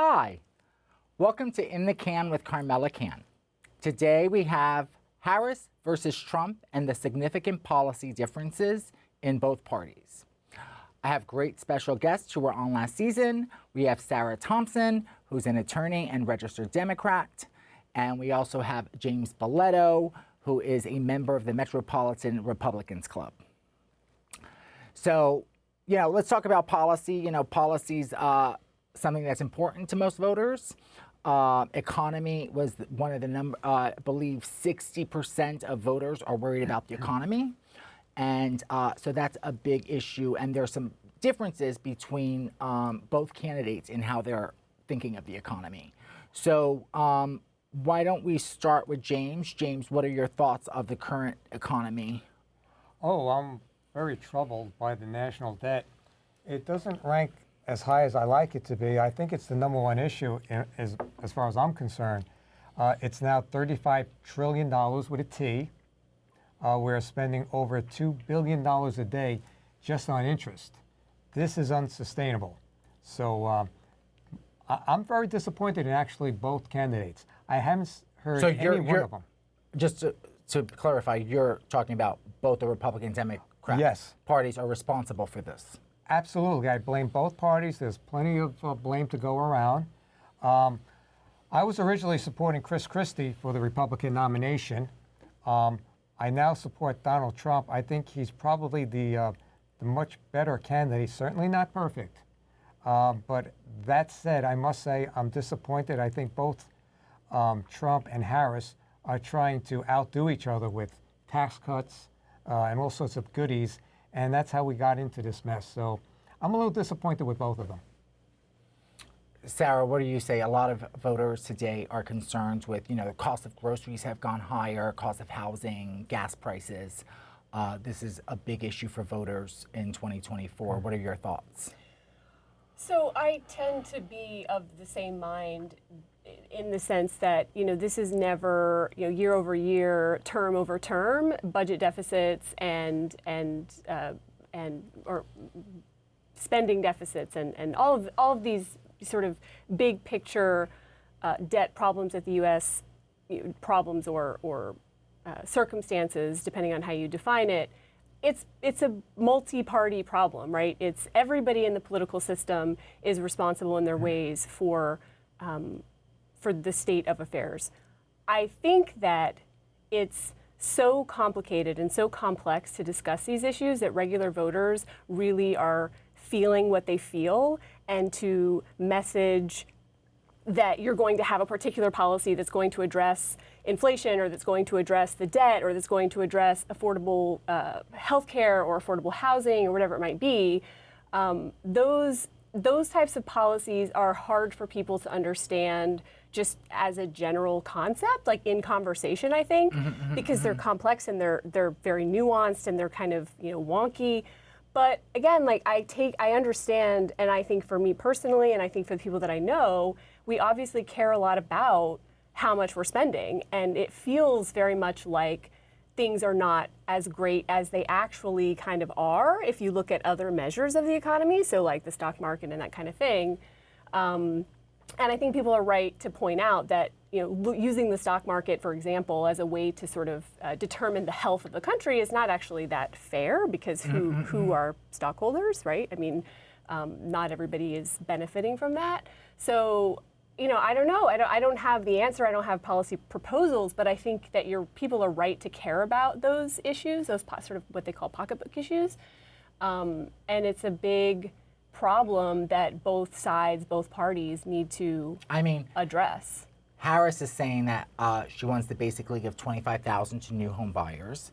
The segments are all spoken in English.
Hi, welcome to In the Can with Carmella Cann. Today we have Harris versus Trump and the significant policy differences in both parties. I have great special guests who were on last season. We have Sara Thompson, who's an attorney and registered Democrat. And we also have James Balletto, who is a member of the Metropolitan Republican Club. So, let's talk about policy. Policy's something that's important to most voters. Economy was one of the I believe 60% of voters are worried about the economy. And so that's a big issue. And there's some differences between both candidates in how they're thinking of the economy. So why don't we start with James? James, what are your thoughts of the current economy? Oh, I'm very troubled by the national debt. It doesn't rank as high as I like it to be. I think it's the number one issue as far as I'm concerned. It's now $35 trillion with a T. We're spending over $2 billion a day just on interest. This is unsustainable. So I'm very disappointed in actually both candidates. I haven't heard any one of them. Just to clarify, you're talking about both the Republican and Democrat parties are responsible for this. Absolutely. I blame both parties. There's plenty of blame to go around. I was originally supporting Chris Christie for the Republican nomination. I now support Donald Trump. I think he's probably the much better candidate. He's certainly not perfect. But that said, I must say I'm disappointed. I think both Trump and Harris are trying to outdo each other with tax cuts and all sorts of goodies. And that's how we got into this mess. So I'm a little disappointed with both of them. Sara, what do you say? A lot of voters today are concerned with, the cost of groceries have gone higher, cost of housing, gas prices. This is a big issue for voters in 2024. What are your thoughts? So I tend to be of the same mind in the sense that, this is never, year over year, term over term, budget deficits and spending deficits and all of these sort of big picture debt problems at the U.S. Problems or circumstances, depending on how you define it. It's a multi-party problem, right? It's everybody in the political system is responsible in their ways for the state of affairs. I think that it's so complicated and so complex to discuss these issues that regular voters really are feeling what they feel, and to message that you're going to have a particular policy that's going to address inflation, or that's going to address the debt, or that's going to address affordable health care or affordable housing or whatever it might be, those types of policies are hard for people to understand just as a general concept, like in conversation, I think, because they're complex and they're very nuanced and they're kind of wonky. But again, I understand, and I think for me personally, and I think for the people that I know, we obviously care a lot about how much we're spending, and it feels very much like things are not as great as they actually kind of are if you look at other measures of the economy, so like the stock market and that kind of thing. And I think people are right to point out that using the stock market, for example, as a way to sort of determine the health of the country is not actually that fair, because who are stockholders, right? I mean, not everybody is benefiting from that. So, I don't know. I don't have the answer. I don't have policy proposals, but I think that people are right to care about those issues, those sort of what they call pocketbook issues. And it's a big problem that both sides, both parties need to address. Harris is saying that she wants to basically give $25,000 to new home buyers.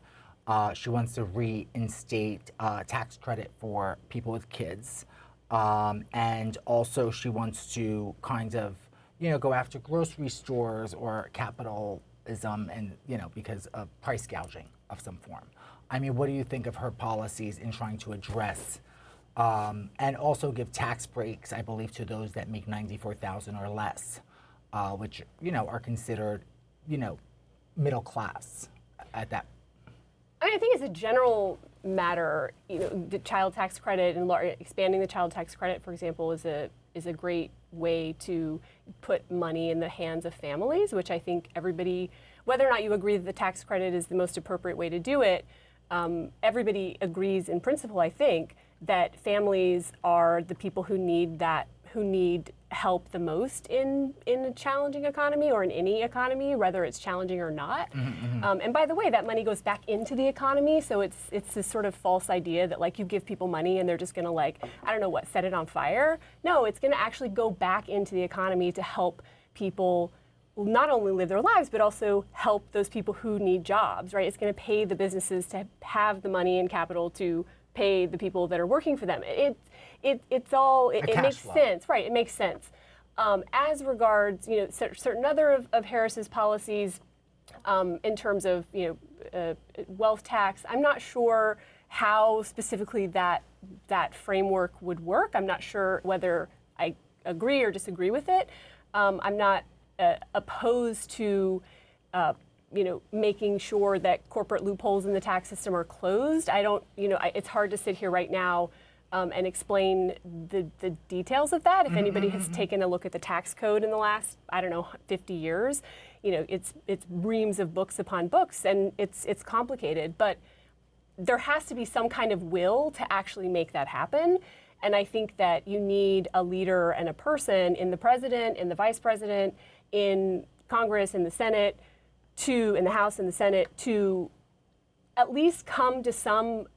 She wants to reinstate tax credit for people with kids. And also she wants to kind of, go after grocery stores or capitalism and, because of price gouging of some form. What do you think of her policies in trying to address and also give tax breaks, I believe, to those that make $94,000 or less, which, are considered, middle class at that? I think it's a general matter. The child tax credit and expanding the child tax credit, for example, is is a great way to put money in the hands of families, which I think everybody, whether or not you agree that the tax credit is the most appropriate way to do it, everybody agrees in principle, I think, that families are the people who need help the most in a challenging economy or in any economy, whether it's challenging or not. And by the way, that money goes back into the economy, so it's this sort of false idea that like you give people money and they're just gonna like, I don't know what, set it on fire. No, it's gonna actually go back into the economy to help people not only live their lives, but also help those people who need jobs, right? It's gonna pay the businesses to have the money and capital to pay the people that are working for them. It makes sense, right? It makes sense. As regards, certain other of Harris's policies, in terms of wealth tax, I'm not sure how specifically that framework would work. I'm not sure whether I agree or disagree with it. I'm not opposed to making sure that corporate loopholes in the tax system are closed. It's hard to sit here right now and explain the details of that. If anybody has taken a look at the tax code in the last, 50 years, it's reams of books upon books, and it's complicated. But there has to be some kind of will to actually make that happen. And I think that you need a leader and a person in the president, in the vice president, in Congress, in the Senate, in the House and the Senate, to at least come to some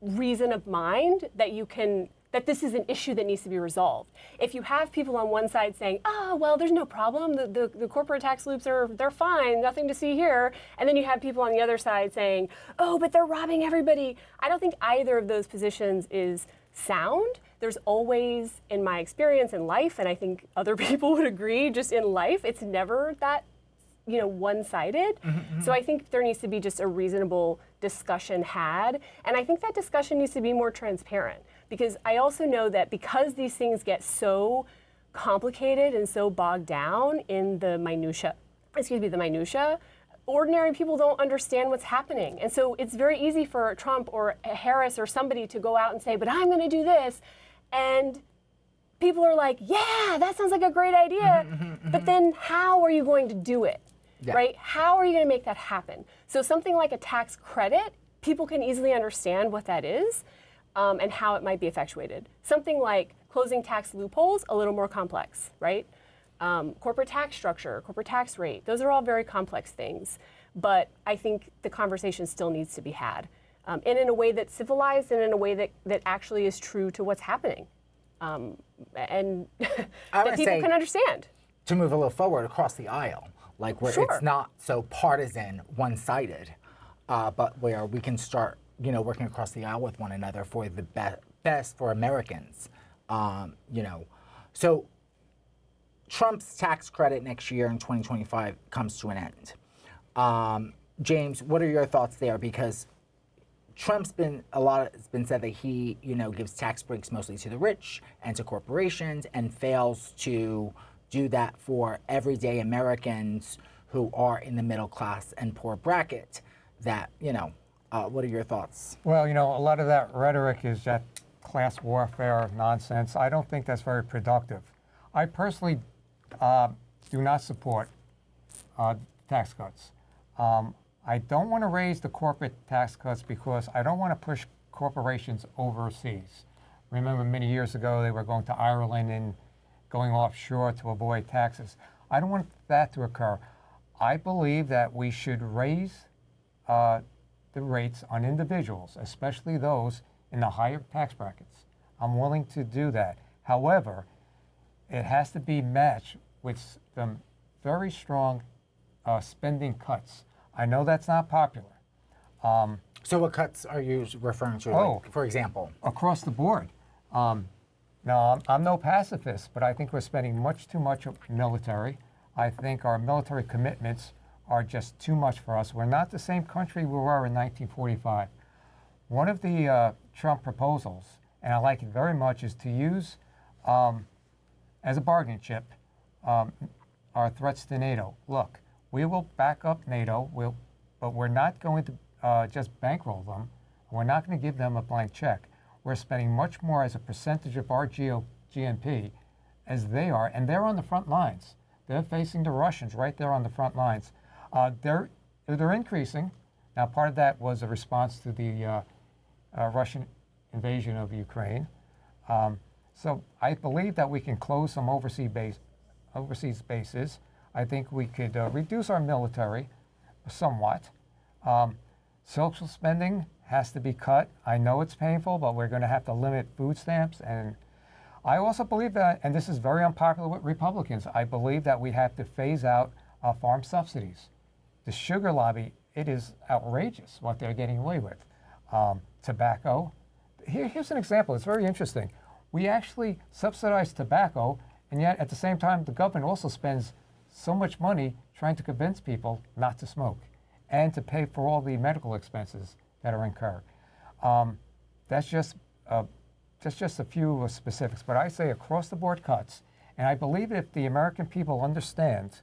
reason of mind that this is an issue that needs to be resolved. If you have people on one side saying, well, there's no problem, the corporate tax loops they're fine, nothing to see here, and then you have people on the other side saying, but they're robbing everybody. I don't think either of those positions is sound. There's always, in my experience in life, and I think other people would agree, just in life, it's never that one-sided. So I think there needs to be just a reasonable discussion had. And I think that discussion needs to be more transparent, because I also know that because these things get so complicated and so bogged down in the minutia, ordinary people don't understand what's happening. And so it's very easy for Trump or Harris or somebody to go out and say, but I'm going to do this. And people are like, yeah, that sounds like a great idea. But then how are you going to do it? Yeah. Right? How are you going to make that happen? So something like a tax credit, people can easily understand what that is and how it might be effectuated. Something like closing tax loopholes, a little more complex, right? Corporate tax structure, corporate tax rate, those are all very complex things. But I think the conversation still needs to be had. And in a way that's civilized and in a way that actually is true to what's happening. And that people can understand. To move a little forward across the aisle, like where it's not so partisan, one-sided, but where we can start, working across the aisle with one another for the best for Americans. So Trump's tax credit next year in 2025 comes to an end. James, what are your thoughts there? Because it's been said that he, gives tax breaks mostly to the rich and to corporations and fails to do that for everyday Americans who are in the middle class and poor bracket. That, what are your thoughts? Well, a lot of that rhetoric is that class warfare nonsense. I don't think that's very productive. I personally do not support tax cuts. I don't want to raise the corporate tax cuts because I don't want to push corporations overseas. Remember many years ago they were going to Ireland and going offshore to avoid taxes. I don't want that to occur. I believe that we should raise the rates on individuals, especially those in the higher tax brackets. I'm willing to do that. However, it has to be matched with some very strong spending cuts. I know that's not popular. So what cuts are you referring to, for example? Across the board. Now, I'm no pacifist, but I think we're spending much too much on military. I think our military commitments are just too much for us. We're not the same country we were in 1945. One of the Trump proposals, and I like it very much, is to use as a bargaining chip our threats to NATO. Look, we will back up NATO, but we're not going to just bankroll them. We're not going to give them a blank check. We're spending much more as a percentage of our GNP as they are, and they're on the front lines. They're facing the Russians right there on the front lines. They're increasing. Now, part of that was a response to the Russian invasion of Ukraine. So I believe that we can close some overseas bases. I think we could reduce our military somewhat. Social spending has to be cut. I know it's painful, but we're going to have to limit food stamps. And I also believe that, and this is very unpopular with Republicans, I believe that we have to phase out farm subsidies. The sugar lobby, it is outrageous what they're getting away with. Tobacco. Here's an example. It's very interesting. We actually subsidize tobacco, and yet at the same time, the government also spends so much money trying to convince people not to smoke and to pay for all the medical expenses that are incurred. That's just a few specifics, but I say across the board cuts, and I believe if the American people understand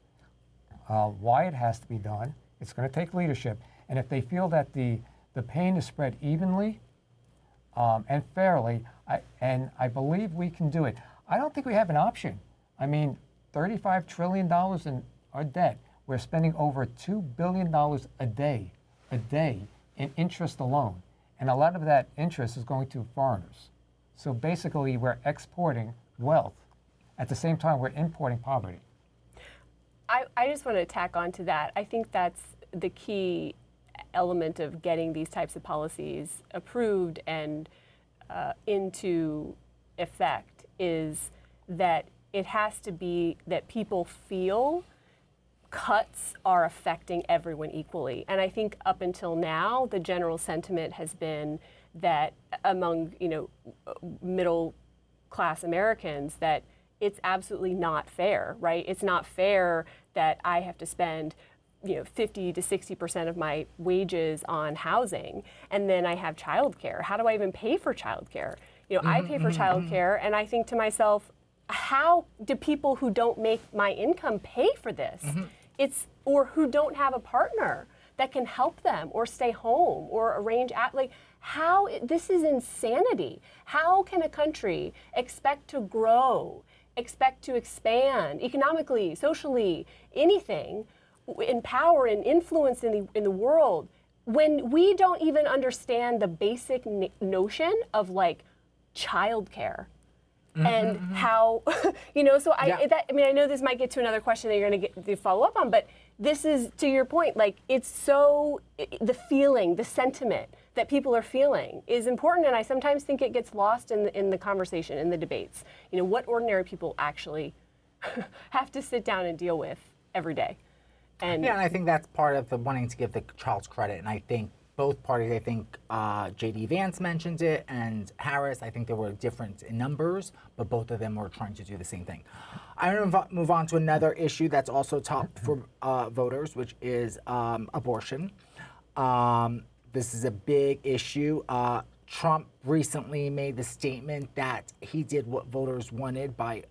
why it has to be done, it's going to take leadership, and if they feel that the pain is spread evenly and fairly, I believe we can do it. I don't think we have an option. I mean, $35 trillion in our debt. We're spending over $2 billion a day in interest alone. And a lot of that interest is going to foreigners. So basically, we're exporting wealth. At the same time, we're importing poverty. I just want to tack on to that. I think that's the key element of getting these types of policies approved and into effect is that it has to be that people feel cuts are affecting everyone equally. And I think up until now, the general sentiment has been that among, middle class Americans, that it's absolutely not fair, right? It's not fair that I have to spend 50 to 60% of my wages on housing, and then I have childcare. How do I even pay for childcare? I pay for childcare, and I think to myself, how do people who don't make my income pay for this? Or who don't have a partner that can help them or stay home or arrange this is insanity. How can a country expect to grow, expect to expand economically, socially, anything, in power and influence in the world, when we don't even understand the basic notion of childcare? And how, so I know this might get to another question that you're going to get to follow up on, but this is, to your point, it's so, the feeling, the sentiment that people are feeling is important, and I sometimes think it gets lost in the conversation, in the debates. What ordinary people actually have to sit down and deal with every day. And I think that's part of the wanting to give the Charles credit, and I think both parties, J.D. Vance mentioned it, and Harris, I think they were different in numbers, but both of them were trying to do the same thing. I'm going to move on to another issue that's also top for voters, which is abortion. This is a big issue. Trump recently made the statement that he did what voters wanted by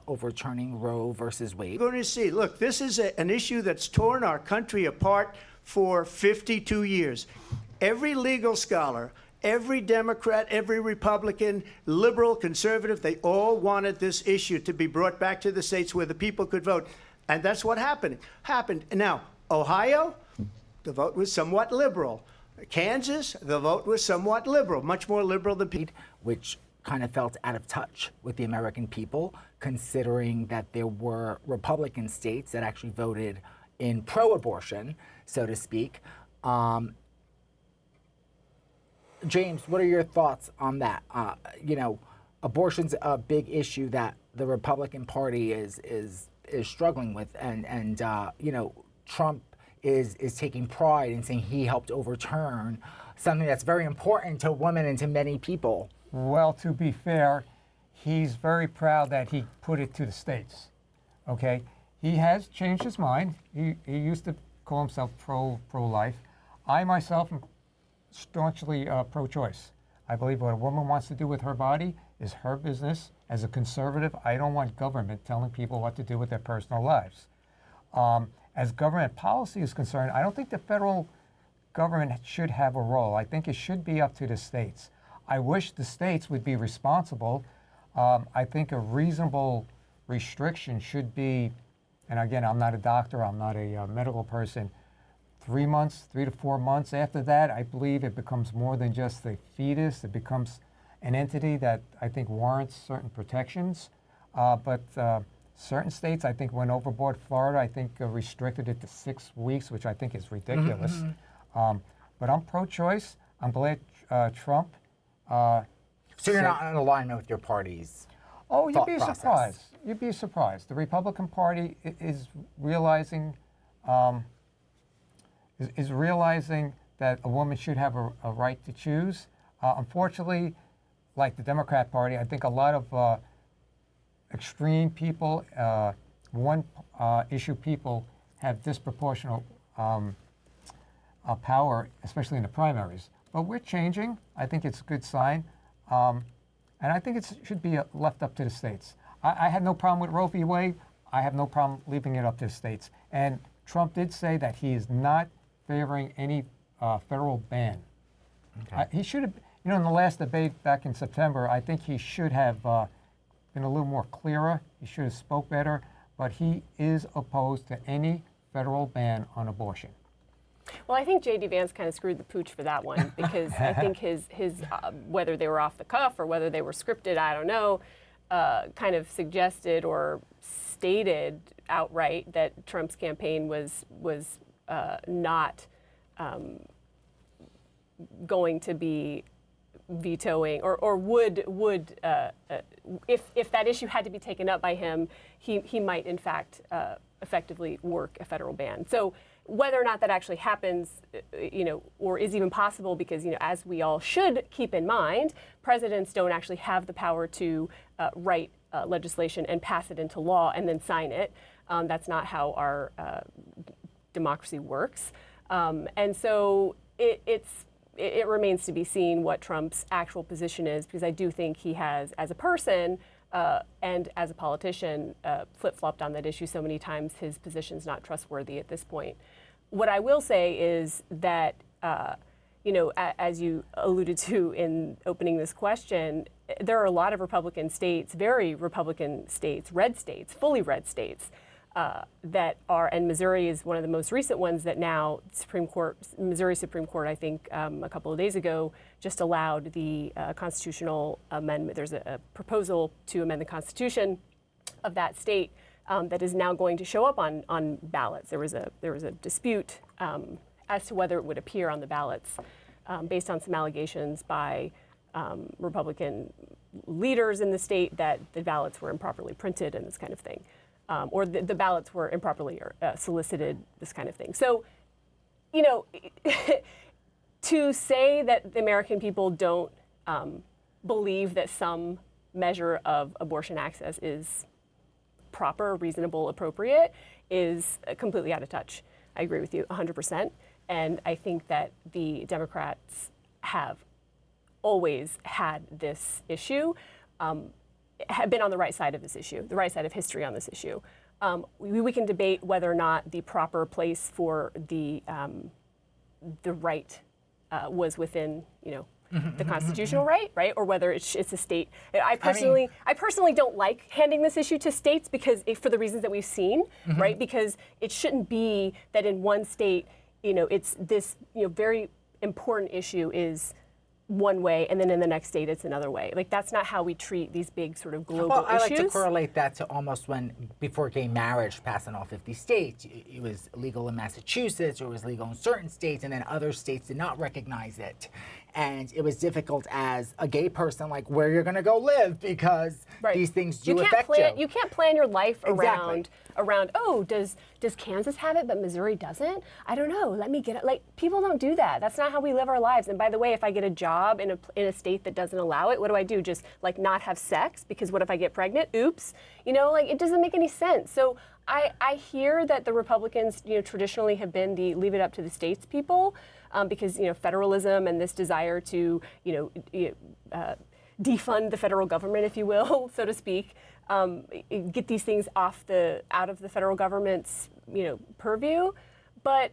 overturning Roe versus Wade. We're going to see, look, this is an issue that's torn our country apart for 52 years. Every legal scholar, every Democrat, every Republican, liberal, conservative, they all wanted this issue to be brought back to the states where the people could vote. And that's what happened. Now, Ohio, the vote was somewhat liberal. Kansas, the vote was somewhat liberal, much more liberal than people. Which kind of felt out of touch with the American people, considering that there were Republican states that actually voted in pro-abortion, so to speak. James, what are your thoughts on that? Abortion's a big issue that the Republican Party is struggling with, and Trump is taking pride in saying he helped overturn something that's very important to women and to many people. Well, to be fair, he's very proud that he put it to the states. Okay, he has changed his mind. He used to call himself pro-life. I myself am staunchly pro-choice. I believe what a woman wants to do with her body is her business. As a conservative, I don't want government telling people what to do with their personal lives. As government policy is concerned, I don't think the federal government should have a role. I think it should be up to the states. I wish the states would be responsible. I think a reasonable restriction should be, and again, I'm not a doctor, I'm not a medical person, 3 months, 3 to 4 months after that, I believe it becomes more than just a fetus. It becomes an entity that I think warrants certain protections. But certain states, I think, went overboard. Florida, I think, restricted it to 6 weeks, which I think is ridiculous. But I'm pro-choice. I'm glad Trump. So you're not in alignment with your party's thought process. Surprised. You'd be surprised. The Republican Party is realizing that a woman should have a right to choose. Unfortunately, like the Democrat Party, I think a lot of extreme people, one-issue people, have disproportionate power, especially in the primaries. But we're changing. I think it's a good sign. And I think it should be left up to the states. I had no problem with Roe v. Wade. I have no problem leaving it up to the states. And Trump did say that he is not favoring any federal ban. Okay. He should have, in the last debate back in September, I think he should have been a little more clearer. He should have spoke better. But he is opposed to any federal ban on abortion. Well, I think J.D. Vance kind of screwed the pooch for that one because I think his whether they were off the cuff or whether they were scripted, I don't know, kind of suggested or stated outright that Trump's campaign was not going to be vetoing or would if that issue had to be taken up by him, he might in fact effectively work a federal ban. So whether or not that actually happens, or is even possible, because as we all should keep in mind, presidents don't actually have the power to write legislation and pass it into law and then sign it. That's not how our democracy works, and so it remains to be seen what Trump's actual position is, because I do think he has, as a person and as a politician, flip-flopped on that issue so many times. His position's not trustworthy at this point. What I will say is that, as you alluded to in opening this question, there are a lot of Republican states, very Republican states, red states, fully red states, that are, and Missouri is one of the most recent ones that now Missouri Supreme Court, I think a couple of days ago, just allowed the constitutional amendment. There's a proposal to amend the Constitution of that state that is now going to show up on ballots. There was a dispute as to whether it would appear on the ballots based on some allegations by Republican leaders in the state that the ballots were improperly printed and this kind of thing. Or the ballots were improperly solicited, this kind of thing. So, to say that the American people don't believe that some measure of abortion access is proper, reasonable, appropriate, is completely out of touch. I agree with you 100%. And I think that the Democrats have always had this issue. Have been on the right side of this issue, the right side of history on this issue. We can debate whether or not the proper place for the right was within, the constitutional right, or whether it's a state. I personally don't like handing this issue to states because for the reasons that we've seen, right? Because it shouldn't be that in one state, it's this, very important issue is one way, and then in the next state it's another way. Like, that's not how we treat these big sort of global issues. I like to correlate that to almost when, before gay marriage passed in all 50 states, it was legal in Massachusetts, or it was legal in certain states, and then other states did not recognize it. And it was difficult as a gay person, like, where you're going to go live, because these things do affect you. You can't plan your life around, oh, does Kansas have it, but Missouri doesn't? I don't know. Let me get it. Like, people don't do that. That's not how we live our lives. And by the way, if I get a job in a state that doesn't allow it, what do? Just, like, not have sex? Because what if I get pregnant? Oops. It doesn't make any sense. So I hear that the Republicans, traditionally have been the leave it up to the states people, because, federalism and this desire to, defund the federal government, if you will, so to speak, get these things out of the federal government's, purview. But,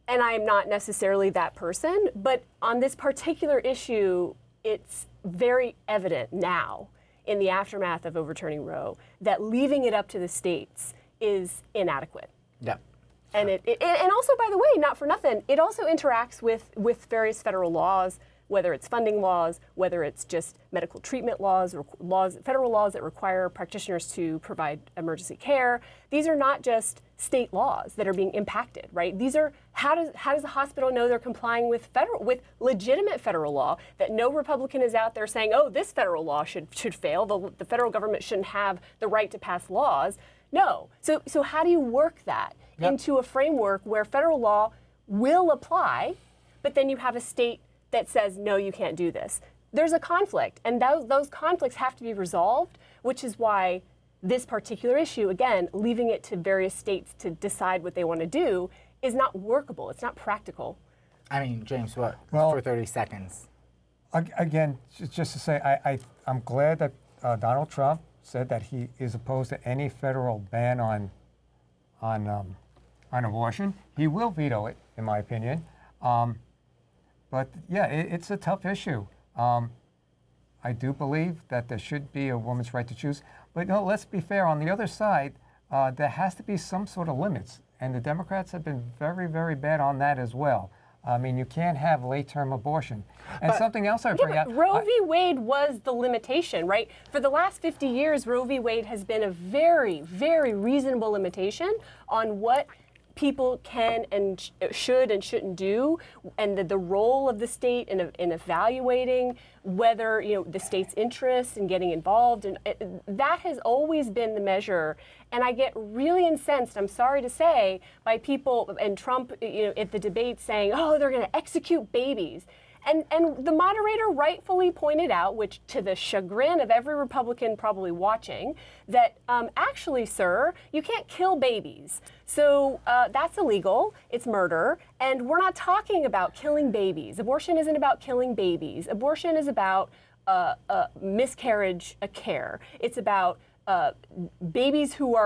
and I'm not necessarily that person, but on this particular issue, it's very evident now in the aftermath of overturning Roe that leaving it up to the states is inadequate. Yeah. And and also, by the way, not for nothing, it also interacts with various federal laws, whether it's funding laws, whether it's just medical treatment laws, or federal laws that require practitioners to provide emergency care. These are not just state laws that are being impacted, right? These are how does the hospital know they're complying with legitimate federal law, that no Republican is out there saying, oh, this federal law should fail. The federal government shouldn't have the right to pass laws. No. So how do you work that into a framework where federal law will apply, but then you have a state that says, no, you can't do this? There's a conflict, and those conflicts have to be resolved, which is why this particular issue, again, leaving it to various states to decide what they want to do, is not workable. It's not practical. I mean, James, what? Well, for 30 seconds. Again, just to say, I'm glad that Donald Trump said that he is opposed to any federal ban on abortion. He will veto it, in my opinion. But yeah, it's a tough issue. I do believe that there should be a woman's right to choose. But no, let's be fair. On the other side, there has to be some sort of limits. And the Democrats have been very, very bad on that as well. I mean, you can't have late-term abortion. And something else I bring up. Roe v. Wade was the limitation, right? For the last 50 years, Roe v. Wade has been a very, very reasonable limitation on what people can and should and shouldn't do, and the role of the state in evaluating whether the state's interest in getting involved, and that has always been the measure. And I get really incensed, I'm sorry to say, by people and Trump, at the debate saying, oh, they're going to execute babies. And the moderator rightfully pointed out, which to the chagrin of every Republican probably watching, that actually, sir, you can't kill babies. So that's illegal. It's murder. And we're not talking about killing babies. Abortion isn't about killing babies. Abortion is about miscarriage care. It's about babies who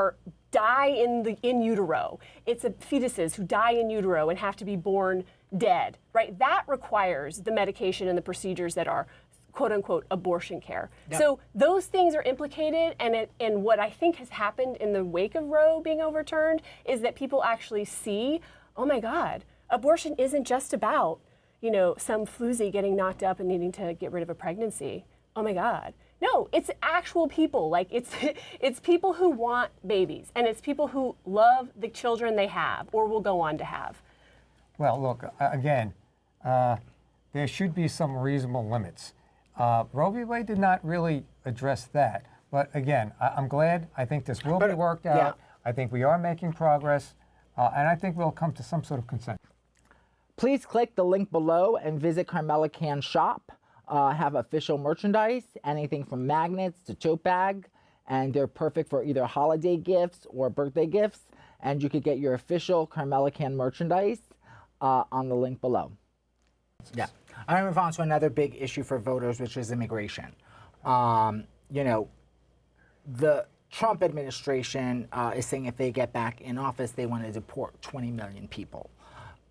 die in utero. It's fetuses who die in utero and have to be born dead, right? That requires the medication and the procedures that are quote unquote abortion care. Yep. So those things are implicated, and what I think has happened in the wake of Roe being overturned is that people actually see, oh my God, abortion isn't just about, some floozy getting knocked up and needing to get rid of a pregnancy. Oh my God. No, it's actual people. Like it's people who want babies, and it's people who love the children they have or will go on to have. Well, look, again, there should be some reasonable limits. Roe v. Wade did not really address that. But again, I'm glad. I think this will be worked out. Yeah. I think we are making progress. And I think we'll come to some sort of consensus. Please click the link below and visit Carmella Cann's shop. Have official merchandise, anything from magnets to tote bag. And they're perfect for either holiday gifts or birthday gifts. And you could get your official Carmella Cann merchandise on the link below. Yeah. I'm going to move on to another big issue for voters, which is immigration. The Trump administration is saying if they get back in office, they want to deport 20 million people.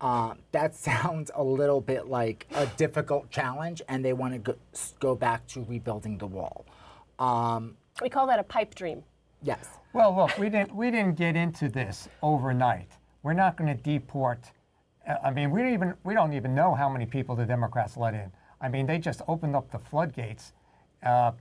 That sounds a little bit like a difficult challenge, and they want to go back to rebuilding the wall. We call that a pipe dream. Yes. Well, look, we didn't get into this overnight. We're not going to deport. I mean, we don't even know how many people the Democrats let in. I mean, they just opened up the floodgates,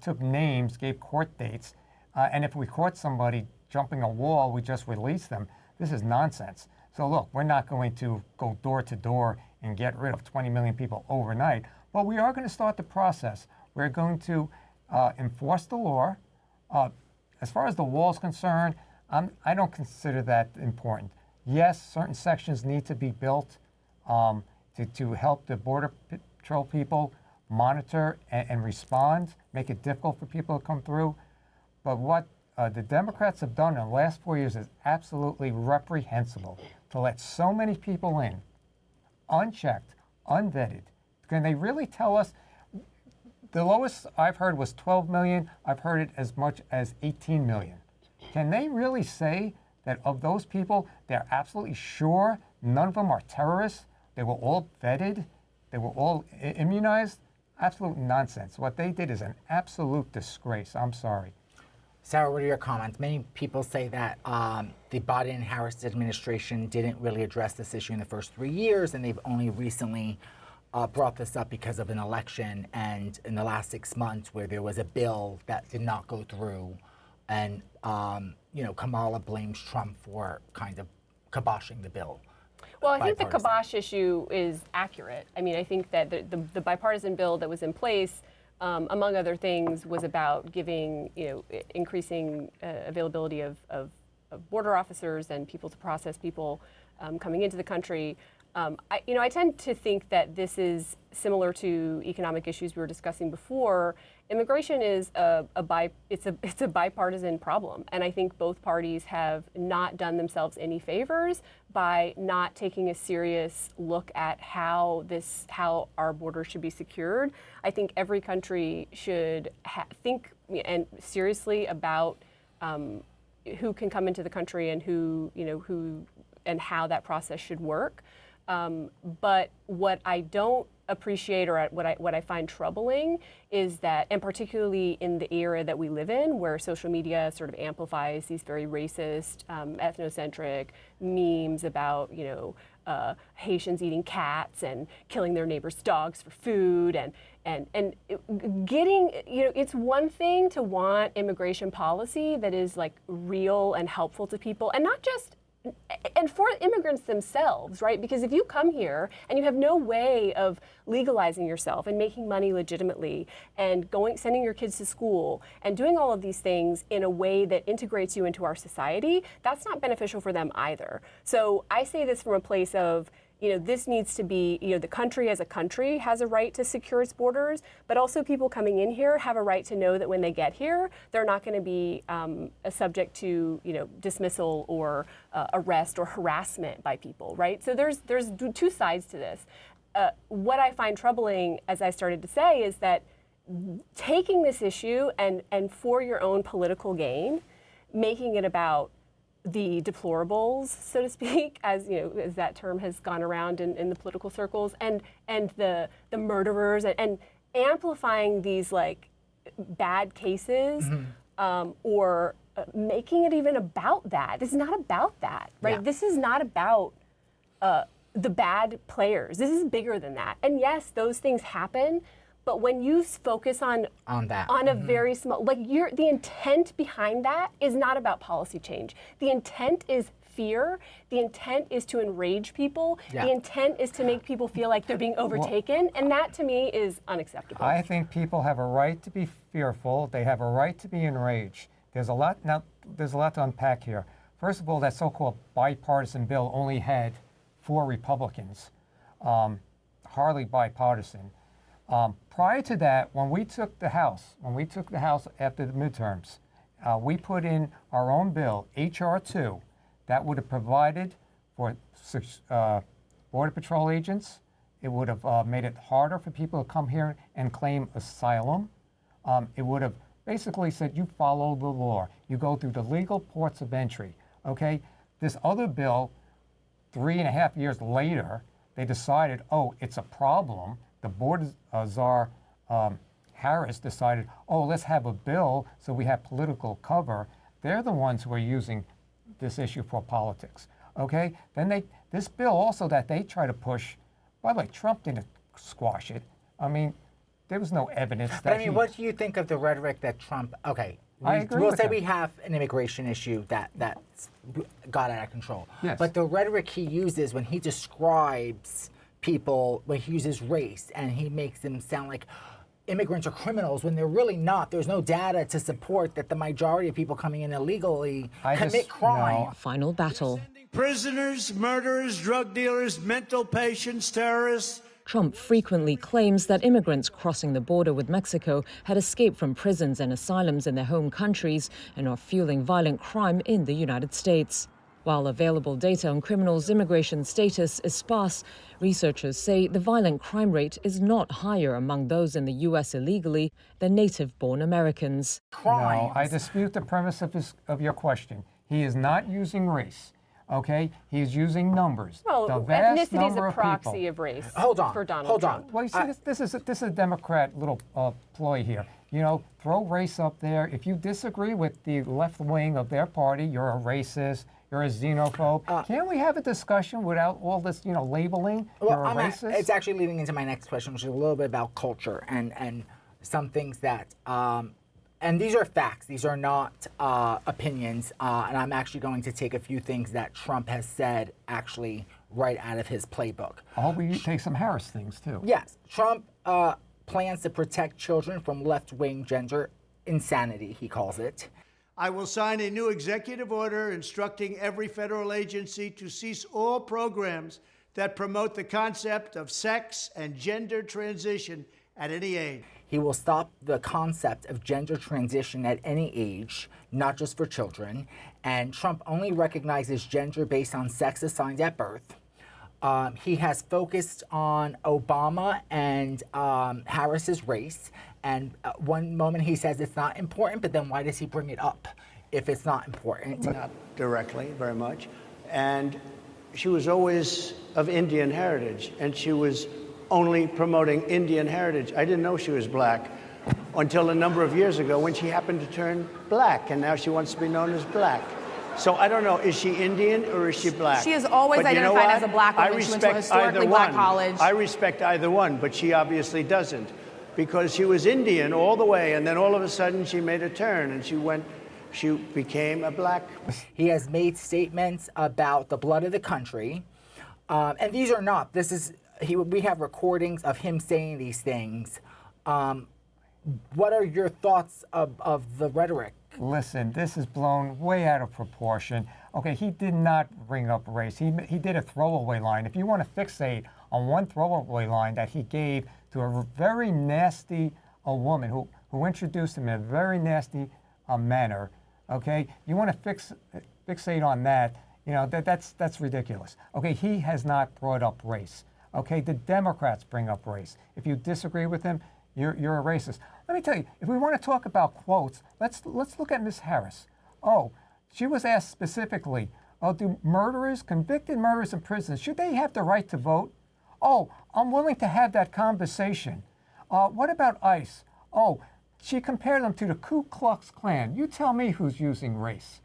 took names, gave court dates, and if we caught somebody jumping a wall, we just released them. This is nonsense. So look, we're not going to go door to door and get rid of 20 million people overnight, but we are going to start the process. We're going to enforce the law. As far as the wall is concerned, I don't consider that important. Yes, certain sections need to be built to help the Border Patrol people monitor and respond, make it difficult for people to come through. But what the Democrats have done in the last 4 years is absolutely reprehensible. To let so many people in, unchecked, unvetted. Can they really tell us? The lowest I've heard was 12 million. I've heard it as much as 18 million. Can they really say that of those people, they're absolutely sure none of them are terrorists? They were all vetted? They were all immunized? absolute nonsense. What they did is an absolute disgrace. I'm sorry. Sarah, what are your comments? Many people say that the Biden-Harris administration didn't really address this issue in the first 3 years, and they've only recently brought this up because of an election and in the last 6 months where there was a bill that did not go through. And, Kamala blames Trump for kind of kiboshing the bill. Well, I think the kibosh issue is accurate. I mean, I think that the bipartisan bill that was in place, among other things, was about giving, increasing availability of border officers and people to process people coming into the country. I tend to think that this is similar to economic issues we were discussing before. Immigration is it's a bipartisan problem, and I think both parties have not done themselves any favors by not taking a serious look at how our border should be secured. I think every country should think and seriously about who can come into the country and who and how that process should work. But what I don't appreciate, or what I find troubling, is that, and particularly in the era that we live in, where social media sort of amplifies these very racist, ethnocentric memes about, Haitians eating cats and killing their neighbors' dogs for food, and getting, it's one thing to want immigration policy that is like real and helpful to people, and not just and for immigrants themselves, right? Because if you come here and you have no way of legalizing yourself and making money legitimately and sending your kids to school and doing all of these things in a way that integrates you into our society, that's not beneficial for them either. So I say this from a place of, this needs to be, the country as a country has a right to secure its borders, but also people coming in here have a right to know that when they get here, they're not going to be subject to, dismissal or arrest or harassment by people, right? So there's two sides to this. What I find troubling, as I started to say, is that taking this issue and for your own political gain, making it about the deplorables, so to speak, as as that term has gone around in the political circles, and the murderers, and amplifying these like bad cases, or making it even about that. This is not about that, right? Yeah. This is not about the bad players. This is bigger than that. And yes, those things happen. But when you focus on that, on a very small, the intent behind that is not about policy change. The intent is fear. The intent is to enrage people. Yeah. The intent is to make people feel like they're being overtaken. And that, to me, is unacceptable. I think people have a right to be fearful. They have a right to be enraged. There's a lot to unpack here. First of all, that so-called bipartisan bill only had 4 Republicans, hardly bipartisan. Prior to that, when we took the House after the midterms, we put in our own bill, H.R. 2, that would have provided for Border Patrol agents. It would have made it harder for people to come here and claim asylum. It would have basically said you follow the law. You go through the legal ports of entry, okay? This other bill, 3.5 years later, they decided, it's a problem. The border czar, Harris, decided, let's have a bill so we have political cover. They're the ones who are using this issue for politics, okay? Then this bill also that they try to push, by the way, Trump didn't squash it. I mean, there was no evidence that But what do you think of the rhetoric that Trump, we'll say we have an immigration issue that's got out of control. Yes. But the rhetoric he uses when he describes people, when he uses race, and he makes them sound like immigrants are criminals when they're really not. There's no data to support that the majority of people coming in illegally commit crime. No. Final battle. Prisoners, murderers, drug dealers, mental patients, terrorists. Trump frequently claims that immigrants crossing the border with Mexico had escaped from prisons and asylums in their home countries and are fueling violent crime in the United States. While available data on criminals' immigration status is sparse, researchers say the violent crime rate is not higher among those in the U.S. illegally than native-born Americans. No, I dispute the premise of your question. He is not using race. Okay, he's using numbers. Well, the vast ethnicity is number a of proxy people. of race Hold on, for Donald hold Trump. on. Well, you see, this is a Democrat little ploy here. You know, throw race up there. If you disagree with the left wing of their party, you're a racist. You're a xenophobe. Can't we have a discussion without all this, you know, labeling? You're a racist. It's actually leading into my next question, which is a little bit about culture and some things that, and these are facts. These are not opinions. And I'm actually going to take a few things that Trump has said actually right out of his playbook. I hope we take some Harris things too. Yes, Trump plans to protect children from left-wing gender insanity, he calls it. I will sign a new executive order instructing every federal agency to cease all programs that promote the concept of sex and gender transition at any age. He will stop the concept of gender transition at any age, not just for children. And Trump only recognizes gender based on sex assigned at birth. He has focused on Obama and Harris's race. And one moment he says it's not important, but then why does he bring it up if it's not important? Not directly, very much. And she was always of Indian heritage, and she was only promoting Indian heritage. I didn't know she was black until a number of years ago when she happened to turn black, and now she wants to be known as black. So I don't know, is she Indian or is she black? She has always But you know identified what? as a black woman. I She went to a respect historically either black one. college. I respect either one, but she obviously doesn't, because she was Indian all the way, and then all of a sudden she made a turn and she became a black. He has made statements about the blood of the country. And these are not, we have recordings of him saying these things. What are your thoughts of the rhetoric? Listen, this is blown way out of proportion. Okay, he did not bring up race. He did a throwaway line. If you want to fixate on one throwaway line that he gave to a very nasty woman who introduced him in a very nasty manner, okay, you want to fixate on that, you know, that's ridiculous. Okay, he has not brought up race. Okay, the Democrats bring up race. If you disagree with him, you're a racist. Let me tell you, if we want to talk about quotes, let's look at Ms. Harris. Oh, she was asked specifically, do convicted murderers in prison, should they have the right to vote? Oh, I'm willing to have that conversation. What about ICE? Oh, she compared them to the Ku Klux Klan. You tell me who's using race.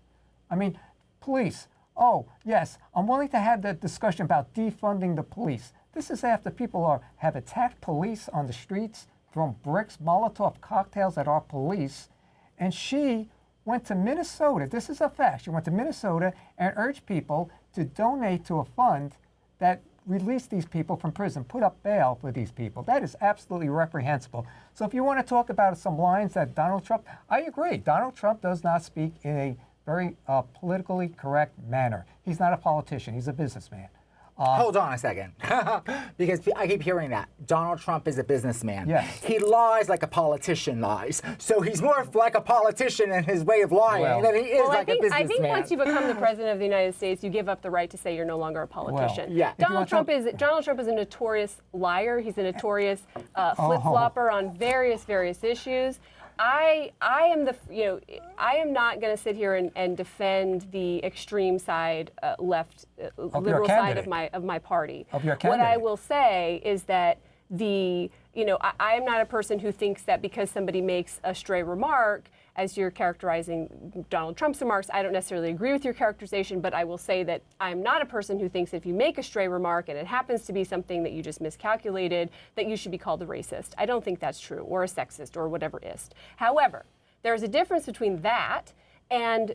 I mean, police. Oh, yes, I'm willing to have that discussion about defunding the police. This is after people have attacked police on the streets, thrown bricks, Molotov cocktails at our police, and she went to Minnesota. This is a fact. She went to Minnesota and urged people to donate to a fund that released these people from prison, put up bail for these people. That is absolutely reprehensible. So if you want to talk about some lines that Donald Trump, I agree. Donald Trump does not speak in a very politically correct manner. He's not a politician. He's a businessman. Hold on a second, because I keep hearing that. Donald Trump is a businessman. Yes. He lies like a politician lies. So he's more like a politician in his way of lying than he is like a businessman. I think once you become the president of the United States, you give up the right to say you're no longer a politician. Well, yeah. Donald Trump is a notorious liar. He's a notorious flip-flopper on various issues. I am not going to sit here and defend the extreme side, left, liberal side of my party. Of your What I candidate. will say is that I am not a person who thinks that because somebody makes a stray remark, as you're characterizing Donald Trump's remarks, I don't necessarily agree with your characterization, but I will say that I'm not a person who thinks if you make a stray remark and it happens to be something that you just miscalculated, that you should be called a racist. I don't think that's true, or a sexist, or whatever is. However, there's a difference between that and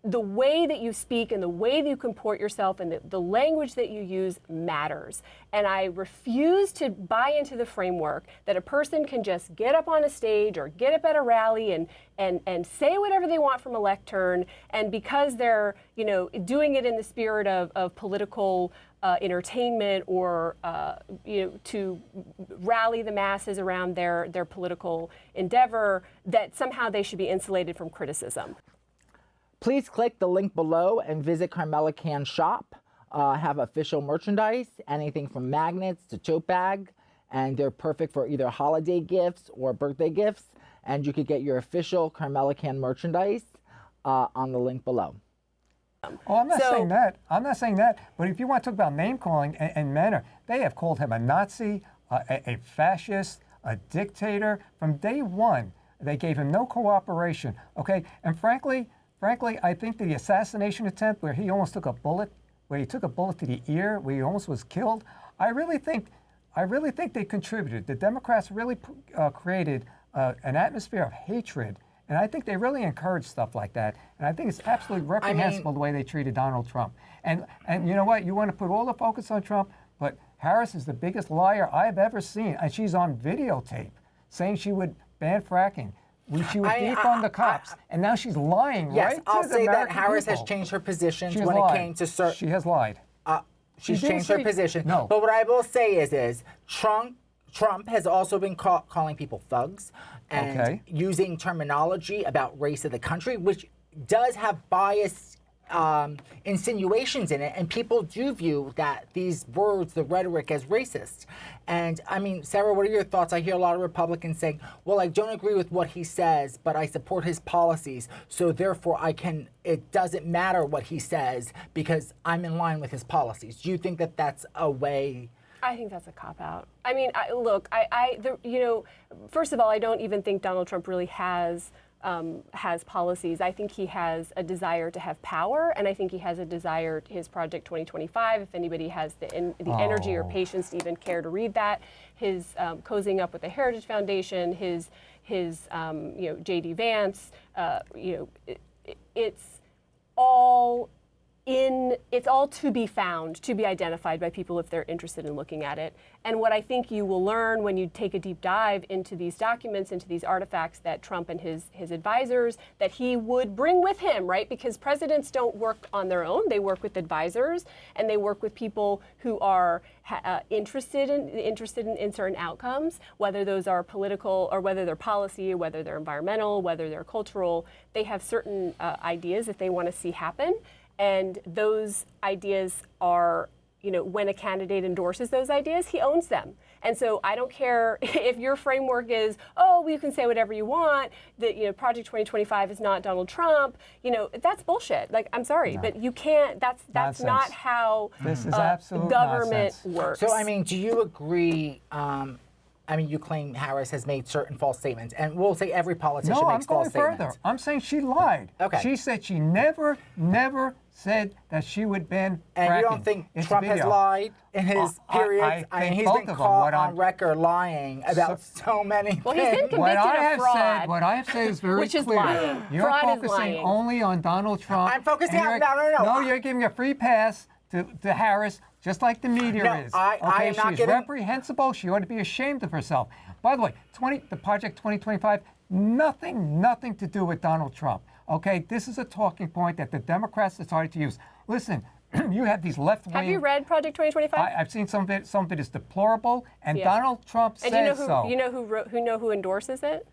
the way that you speak and the way that you comport yourself and the language that you use matters. And I refuse to buy into the framework that a person can just get up on a stage or get up at a rally and say whatever they want from a lectern, and because they're doing it in the spirit of political entertainment or to rally the masses around their political endeavor, that somehow they should be insulated from criticism. Please click the link below and visit Carmella Cann's shop. Have official merchandise, anything from magnets to tote bag, and they're perfect for either holiday gifts or birthday gifts. And you could get your official Carmella Cann merchandise on the link below. Oh, I'm not So- saying that. I'm not saying that. But if you want to talk about name calling and manner, they have called him a Nazi, a fascist, a dictator from day one. They gave him no cooperation. Okay, and frankly, I think the assassination attempt where he almost took a bullet, to the ear, where he almost was killed. I really think they contributed. The Democrats really created an atmosphere of hatred. And I think they really encourage stuff like that. And I think it's absolutely reprehensible the way they treated Donald Trump. And you know what? You want to put all the focus on Trump, but Harris is the biggest liar I've ever seen. And she's on videotape saying she would ban fracking. She would defund the cops. And now she's lying Yes, right I'll to the say that American Harris people. has changed her positions She has when lied. it came to certain. She has lied. She's didn't changed her say- position. No. But what I will say is Trump has also been calling people thugs and Okay. using terminology about race of the country, which does have biased insinuations in it, and people do view that these words, the rhetoric, as racist. And I mean, Sarah, what are your thoughts? I hear a lot of Republicans saying, well, I don't agree with what he says, but I support his policies, so therefore it doesn't matter what he says because I'm in line with his policies. Do you think that that's a way? I think that's a cop-out. I mean, first of all, I don't even think Donald Trump really has policies. I think he has a desire to have power, and I think he has a desire, his Project 2025, if anybody has the energy or patience to even care to read that, his cozying up with the Heritage Foundation, his J.D. Vance, it's all to be found, to be identified by people if they're interested in looking at it. And what I think you will learn when you take a deep dive into these documents, into these artifacts that Trump and his advisors, that he would bring with him, right? Because presidents don't work on their own. They work with advisors, and they work with people who are interested in certain outcomes, whether those are political or whether they're policy, or whether they're environmental, whether they're cultural. They have certain ideas that they want to see happen. And those ideas are, when a candidate endorses those ideas, he owns them. And so I don't care if your framework is, well, you can say whatever you want, that, Project 2025 is not Donald Trump, that's bullshit. Like, I'm sorry, but you can't, that's not how This is absolute government nonsense. works. So, I mean, do you agree? You claim Harris has made certain false statements, and we'll say every politician No, I'm makes false going further. statements. I'm saying she lied. Okay. She said she never said that she would ban And fracking. you don't think It's Trump has video. lied in his periods? I think he's both been of them. caught What on I'm- record lying about so many Well, he's been things. convicted of fraud. What I have said is very Which is clear. lying. You're Fraud is focusing lying. only on Donald Trump. I'm focusing and on- you're- no. No, you're giving a free pass to Harris, just like the media No, is. I am not she's giving- reprehensible. She ought to be ashamed of herself. By the way, the Project 2025, nothing to do with Donald Trump. Okay, this is a talking point that the Democrats decided to use. Listen, you have these left-wing. Have you read Project 2025? I've seen some of it. Some of it is deplorable, and Yeah. Donald Trump And says so. you know who endorses it?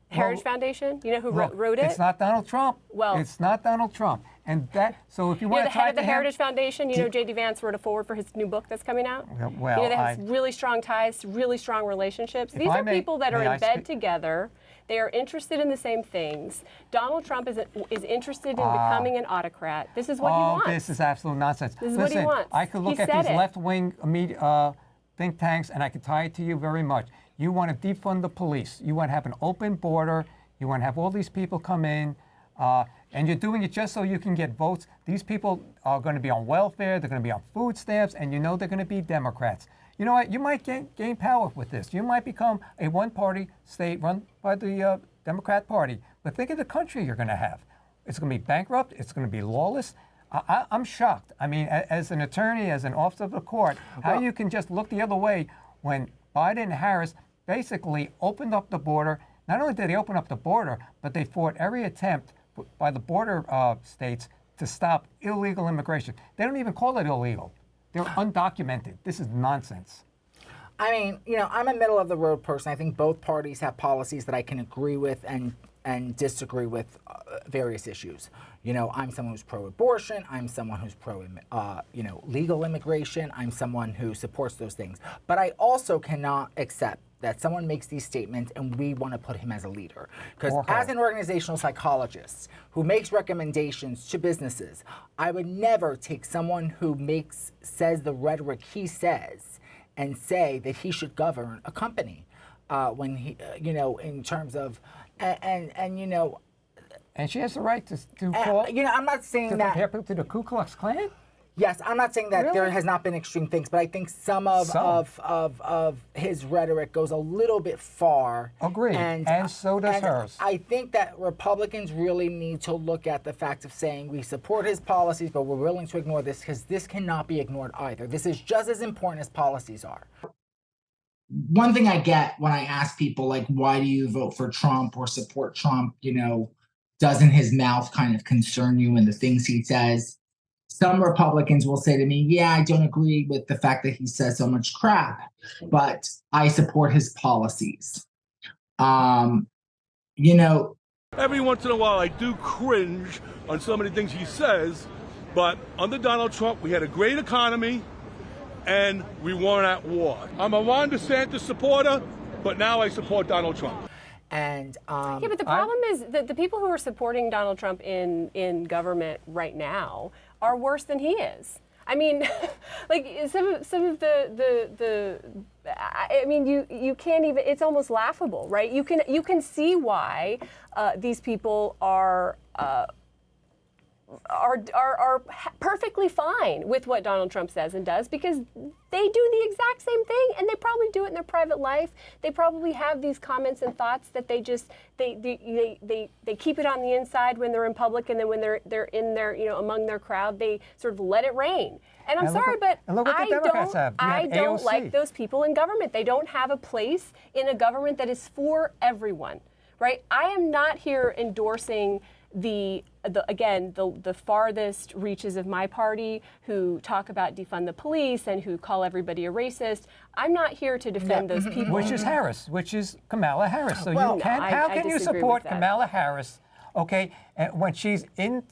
Heritage Foundation. You know who wrote it? It's not Donald Trump. Well- it's not Donald Trump, and that. So if you You want know to the head tie of the to him- Heritage Foundation. J.D. Vance wrote a foreword for his new book that's coming out. well, they have really strong ties, really strong relationships. These I are may- people that are may I in bed speak? together. They are interested in the same things. Donald Trump is interested in becoming an autocrat. This is what he wants. This is absolute nonsense. This is what he Listen, wants. I could look He at said these it. left-wing media think tanks, and I could tie it to you very much. You want to defund the police. You want to have an open border. You want to have all these people come in, and you're doing it just so you can get votes. These people are going to be on welfare. They're going to be on food stamps, and you know they're going to be Democrats. You know what? You might gain power with this. You might become a one-party state run by the Democrat Party. But think of the country you're going to have. It's going to be bankrupt. It's going to be lawless. I'm shocked. I mean, as an attorney, as an officer of the court, how you can just look the other way when Biden and Harris basically opened up the border. Not only did they open up the border, but they fought every attempt by the border states to stop illegal immigration. They don't even call it illegal. They're undocumented. This is nonsense. I mean, I'm a middle of the road person. I think both parties have policies that I can agree with and disagree with various issues. I'm someone who's pro-abortion. I'm someone who's legal immigration. I'm someone who supports those things. But I also cannot accept that someone makes these statements and we want to put him as a leader. Because Or her. as an organizational psychologist who makes recommendations to businesses, I would never take someone who says the rhetoric he says and say that he should govern a company when he, in terms of, and And she has the right to call, I'm not saying to that. compare people to the Ku Klux Klan? Yes, I'm not saying that there Really? has not been extreme things, but I think some of his rhetoric goes a little bit far. Agreed, and so does hers. I think that Republicans really need to look at the fact of saying we support his policies, but we're willing to ignore this, because this cannot be ignored either. This is just as important as policies are. One thing I get when I ask people, like, why do you vote for Trump or support Trump, doesn't his mouth kind of concern you and the things he says? Some Republicans will say to me, yeah, I don't agree with the fact that he says so much crap, but I support his policies. Every once in a while, I do cringe on some of the things he says, but under Donald Trump, we had a great economy and we weren't at war. I'm a Ron DeSantis supporter, but now I support Donald Trump. And yeah, but the problem is that the people who are supporting Donald Trump in government right now are worse than he is. I mean, like some of the I mean, you can't even. It's almost laughable, right? You can see why these people are perfectly fine with what Donald Trump says and does, because they do the exact same thing, and they probably do it in their private life. They probably have these comments and thoughts that they just they keep it on the inside when they're in public, and then when they're in their among their crowd, they sort of let it rain. And I'm sorry, but I don't like those people in government. They don't have a place in a government that is for everyone, right? I am not here endorsing the farthest reaches of my party who talk about defund the police and who call everybody a racist. I'm not here to defend those people. Which is Kamala Harris. So Well, how can you support Kamala Harris? Okay, and when she's in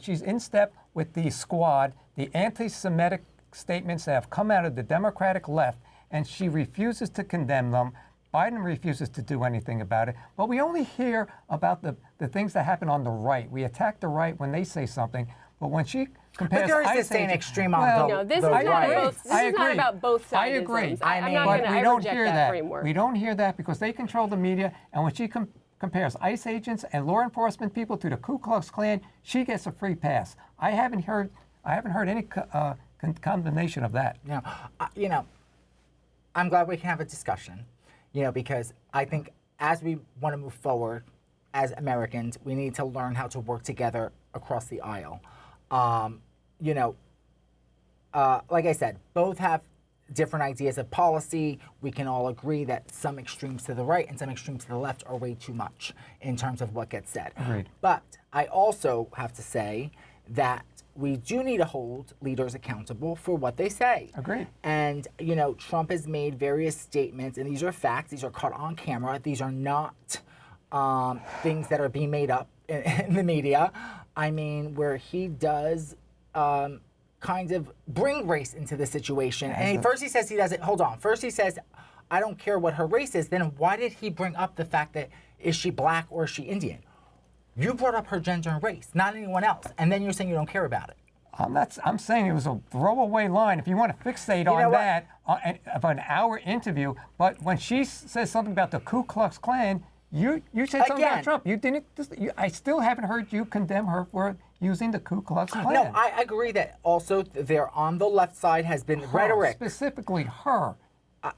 she's in step with the squad, the anti-Semitic statements that have come out of the Democratic left, and she refuses to condemn them. Biden refuses to do anything about it. But we only hear about the things that happen on the right. We attack the right when they say something. But when she compares, but there is this extreme on this is not about both sides. I agree. I'm not going to reject that framework. We don't hear that because they control the media. And when she compares ICE agents and law enforcement people to the Ku Klux Klan, she gets a free pass. I haven't heard any condemnation of that. I'm glad we can have a discussion. Because I think as we want to move forward as Americans, we need to learn how to work together across the aisle. Like I said, both have different ideas of policy. We can all agree that some extremes to the right and some extremes to the left are way too much in terms of what gets said. Agreed. But I also have to say that we do need to hold leaders accountable for what they say. Agreed. And, Trump has made various statements, and these are facts. These are caught on camera. These are not things that are being made up in the media. I mean, where he does kind of bring race into the situation. And first he says he doesn't. Hold on. First he says, I don't care what her race is. Then why did he bring up the fact that is she black or is she Indian? You brought up her gender and race, not anyone else, and then you're saying you don't care about it. I'm saying it was a throwaway line. If you want to fixate on that of an hour interview, but when she says something about the Ku Klux Klan, you said something about Trump. You didn't. I still haven't heard you condemn her for using the Ku Klux Klan. No, I agree that also there on the left side has been rhetoric. Specifically her.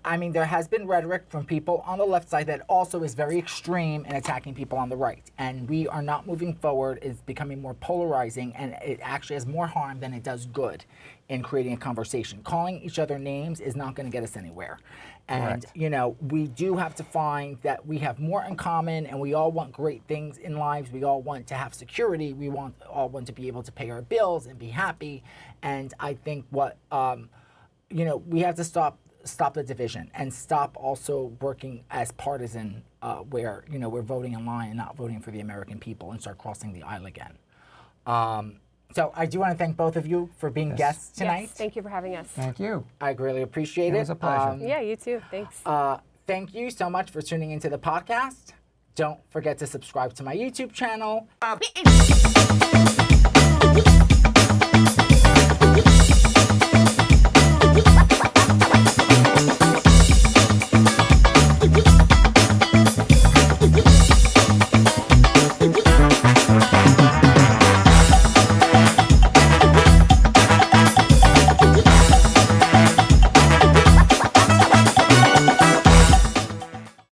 I mean, there has been rhetoric from people on the left side that also is very extreme in attacking people on the right. And we are not moving forward. It's becoming more polarizing, and it actually has more harm than it does good in creating a conversation. Calling each other names is not going to get us anywhere. And, we do have to find that we have more in common, and we all want great things in lives. We all want to have security. We all want to be able to pay our bills and be happy. And I think what, we have to stop the division and stop also working as partisan where, we're voting in line and not voting for the American people and start crossing the aisle again. So I do want to thank both of you for being guests tonight. Yes, thank you for having us. Thank you. I greatly appreciate it. It was a pleasure. Yeah, you too. Thanks. Thank you so much for tuning into the podcast. Don't forget to subscribe to my YouTube channel.